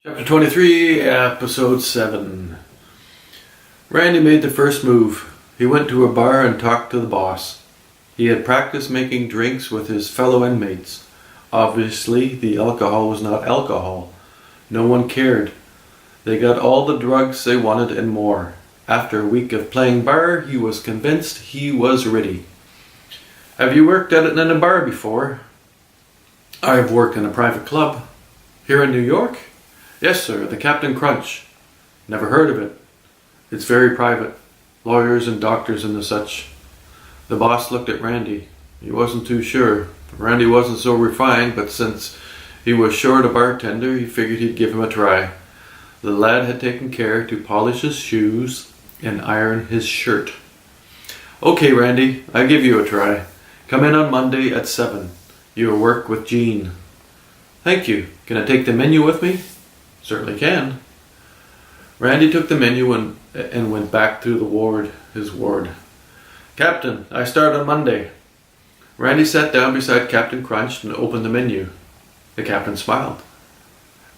Chapter 23, Episode 7. Randy made the first move. He went to a bar and talked to the boss. He had practiced making drinks with his fellow inmates. Obviously, the alcohol was not alcohol. No one cared. They got all the drugs they wanted and more. After a week of playing bar, he was convinced he was ready. Have you worked at it in a bar before? I've worked in a private club. Here in New York? Yes, sir, the Captain Crunch. Never heard of it. It's very private. Lawyers and doctors and the such. The boss looked at Randy. He wasn't too sure. Randy wasn't so refined, but since he was short a bartender, he figured he'd give him a try. The lad had taken care to polish his shoes and iron his shirt. Okay, Randy, I'll give you a try. Come in on Monday at 7. You'll work with Jean. Thank you. Can I take the menu with me? Certainly can. Randy took the menu and went back to his ward. Captain, I start on Monday. Randy sat down beside Captain Crunch and opened the menu. The captain smiled.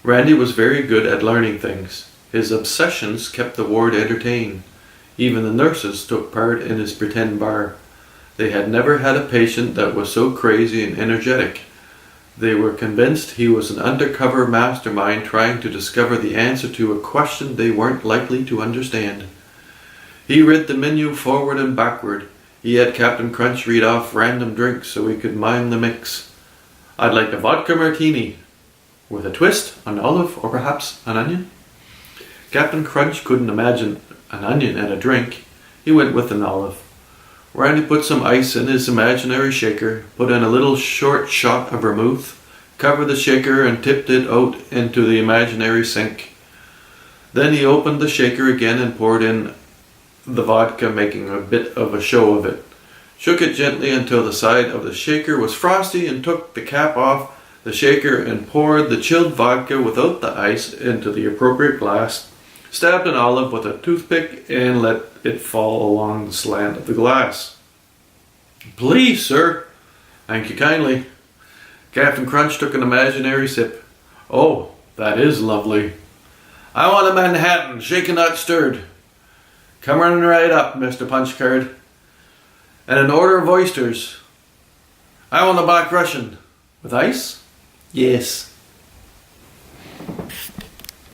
Randy was very good at learning things. His obsessions kept the ward entertained. Even the nurses took part in his pretend bar. They had never had a patient that was so crazy and energetic. They were convinced he was an undercover mastermind trying to discover the answer to a question they weren't likely to understand. He read the menu forward and backward. He had Captain Crunch read off random drinks so he could mime the mix. I'd like a vodka martini, with a twist, an olive, or perhaps an onion. Captain Crunch couldn't imagine an onion and a drink. He went with an olive. Randy put some ice in his imaginary shaker, put in a little short shot of vermouth, covered the shaker and tipped it out into the imaginary sink. Then he opened the shaker again and poured in the vodka, making a bit of a show of it. Shook it gently until the side of the shaker was frosty and took the cap off the shaker and poured the chilled vodka without the ice into the appropriate glass, stabbed an olive with a toothpick and let it fall along the slant of the glass. Please, sir. Thank you kindly. Captain Crunch took an imaginary sip. Oh, that is lovely. I want a Manhattan, shaken not stirred. Come running right up, Mr. Punchcard. And an order of oysters. I want a Black Russian. With ice? Yes.